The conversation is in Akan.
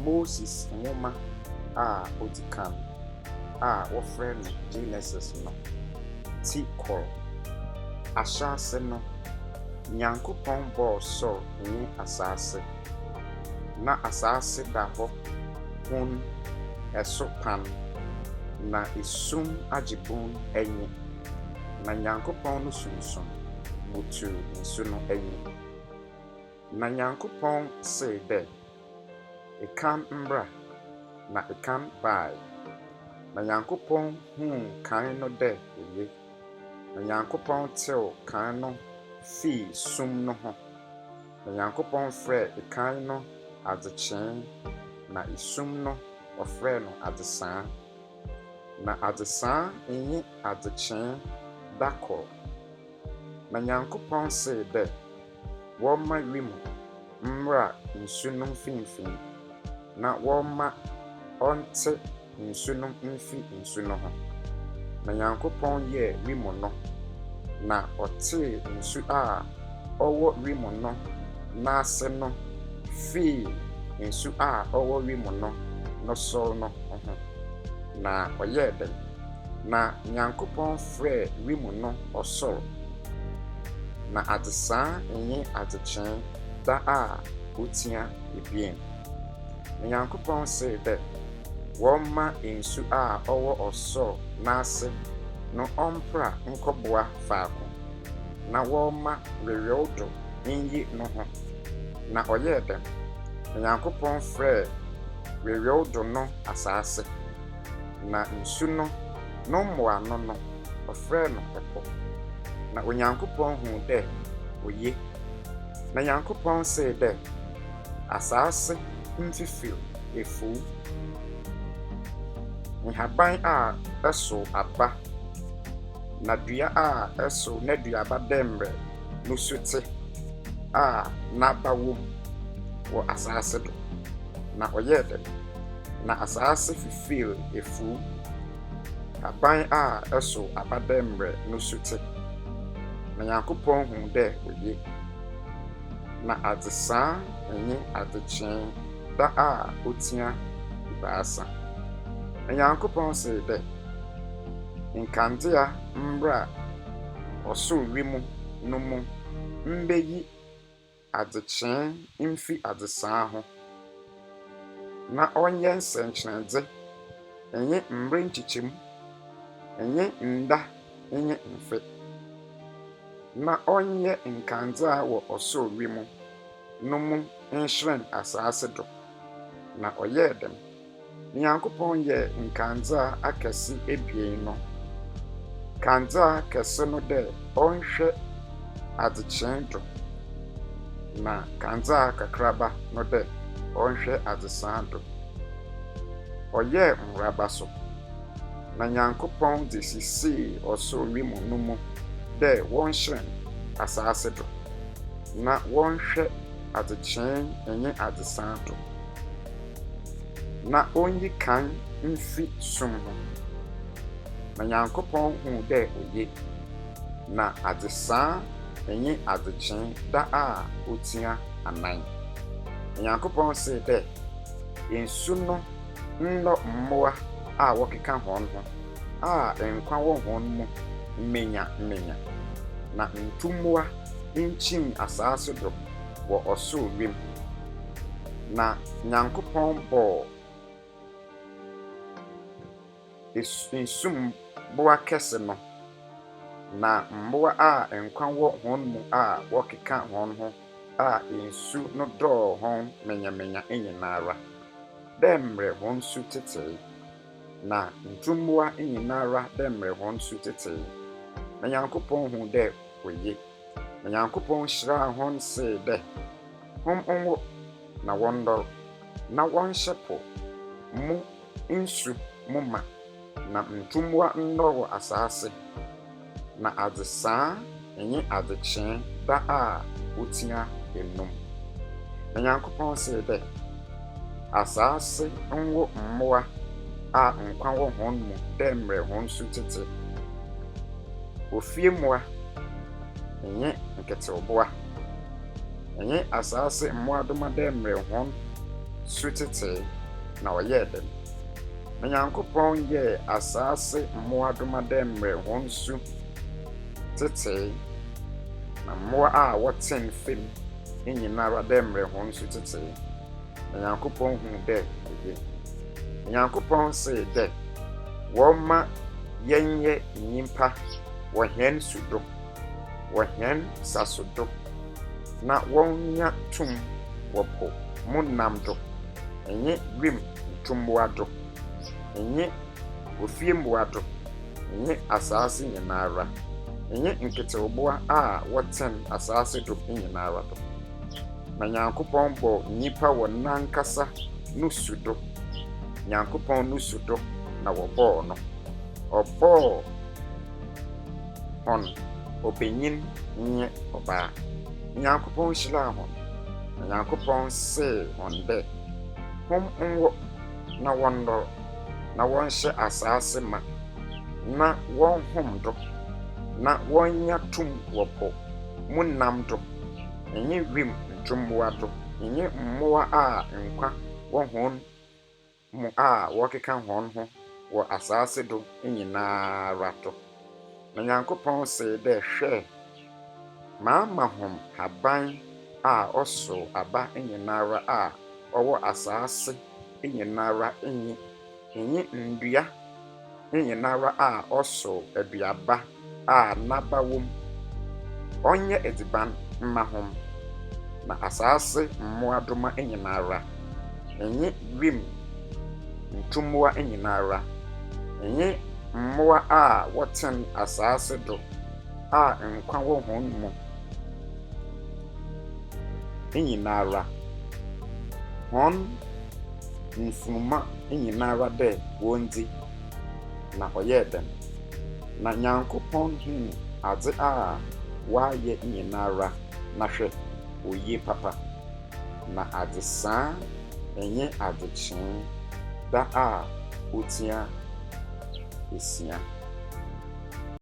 Moses Nwoma odikan wɔfrɛ no Genesis no ti kɔ ahyase no Nyankopɔn bɔɔ soro ne asase na asase da hɔ hun ɛso pan na esum agyebon enyi na Nyankopɔn no sunsun butu nsu no enyi na Nyankopɔn sɛ dɛ ekan mbra na ekan bae na Nyankopɔn kan no dɛ oye na Nyankopɔn tew kan no fi sum no ho na Nyankopɔn frɛ ekan no adzekyee na esum no ɔfrɛ no adzesaa na adzesaa enye adzekyee da kɔ na Nyankopɔn sɛ dɛ wɔma wim mmra nsu no mfimfini na wɔma ɔnte nsu no mfi nsu no ho na Nyankopɔn yɛ wim no na ɔte nsu ɔwɔ wim no n'ase no fi nsu ɔwɔ wim no sɔl no ho na ɔyɛ dɛ na Nyankopɔn frɛ wim no ɔsɔl na adzesaa enye adzekyee da otia ebien na Nyankopɔn sɛ dɛ wɔma nsu ɔwɔ ɔsɔl n'ase no ɔmpra nkɔboa faako na wɔma rewewdo nyi no ho na ɔyɛ dɛ na Nyankopɔn frɛ rewewdo no asase na nsu no mmoa no ɔfrɛ no ɛpo na Onyankopɔn hu dɛ oye na Nyankopɔn sɛ dɛ asase mfifiri efu nhaban ɛso aba na dua ɛso na duaba dɛmrɛ no sute n'aba wom wɔ asase do na ɔyɛ dɛ na asase fifiri efu haban ɛso aba dɛmrɛ no sute na Nyankopɔn hu dɛ oye na adzesaa enye adzekyee da otia baasa na Nyankopɔn sɛ dɛ nkandzea mbra ɔsoro wim no mu mbeyi adzekyee mfi adzesaa ho na ɔnyɛ nsɛnkyerɛnde enye mbre nkyekyem enye nda enye mfe na ɔnyɛ nkandzea wɔ ɔsoro wim no mu nhyerɛn asase do na ɔyɛ dɛm Nyankopɔn yɛ nkandzea akɛse ebien no kandzea kɛse no dɛ ɔnhwɛ adzekyee do na kandzea kakraba no dɛ ɔnhwɛ adzesaa do ɔyɛ mraba so na Nyankopɔn de sisii ɔsoro wim no mu dɛ wɔnhyerɛn asase do na wɔnhwɛ adzekyee enye adzesaa do na onyi kan mfi sum ho na Nyankopɔn hu dɛ oye na adzesaa enye adzekyee da otia anan na Nyankopɔn sɛ dɛ nsu no nnɔ mmoa wɔkeka hɔn ho nkwa wɔ hɔn mu mmenya na ntummoa nkyim asase do wɔ ɔsoro wim na Nyankopɔn bɔɔ nsum boa kɛse no na mmoa nkwa wɔ hɔn mu wɔkeka hɔn ho nsu no dɔɔ hɔn menyamenya nyinaara dɛ mmerɛ hɔn su tetee na ntummoa nyinaara dɛ mmerɛ hɔn su tetee na Nyankopɔn hu dɛ oye na Nyankopɔn hyiraa hɔn sɛ dɛ hɔn nwo na wɔndɔr na wɔnhyɛ po mu nsu mu ma na ntummoa nnɔr wɔ asase na adzesaa enye adzekyee da otia enum na Nyankopɔn sɛ dɛ asase nwo mmoa nkwa wɔ hɔn mu dɛ mmerɛ hɔn su tete ofie mmoa enye nketewboa enye asase mmoadoma dɛ mmerɛ hɔn su tete na ɔyɛ dem. Na Nyankopɔn yɛ asase mmoa doma dɛ mmerɛ wɔn nsu tete, na mmoa a wɔten fam nyinara dɛ mmerɛ wɔn nsu tete. Na Nyankopɔn hu dɛ ɛyɛ. Nyankopɔn sɛ dɛ wɔma yɛnyɛ nyimpa wɔ hɛn su do, wɔ hɛn saso do, na wɔnya tum wɔ po mu nam do, ɛnyɛ wim ntumboa do, ɛnyɛ ofie mboa do, ɛnyɛ asase nyinara, ɛnyɛ nketewboa a wɔten asase do nyinara do. Na Nyankopɔn bɔ nnipa wɔ nankasa no su do. Nyankopɔn no su do na wɔbɔɔ no. Ɔbɔɔ hɔn obenyin nyɛ ɔbaa. Nyankopɔn hyiraa hɔn. Na Nyankopɔn see hɔn dɛ hom nwɔ na wɔnnɔrɔ, na wɔnhyɛ asase ma, na wɔnhom do, na wɔnya tum wɔ po mu nam do, ɛnyɛ wim ntumboa do, ɛnyɛ mmoa a nkwa wɔ hɔn mu a wɔkeka hɔn ho wɔ asase do nyinara do. Na Nyankopɔn sɛ dɛ hwɛ, maama hom haban a ɔsow aba nyinara a ɔwɔ asase nyinara ɛnyɛ ndua nyinara a ɔsow aduaba a n'aba wɔ mu. Ɔnyɛ ediban mma hom. Na asase mmoa doma nyinara, ɛnyɛ wim ntumboa nyinara, ɛnyɛ mmoa a wɔten asase do a nkwa wɔ hɔn mu nyinara, hɔn mfuruma nyinara dɛ wɔndi, na ɔyɛɛ dɛm. Na Nyankopɔn huu adze a wɔayɛ nyinara, na hwɛ, oye papa. Na adze saa ɛnyɛ adekyee da a otia esia.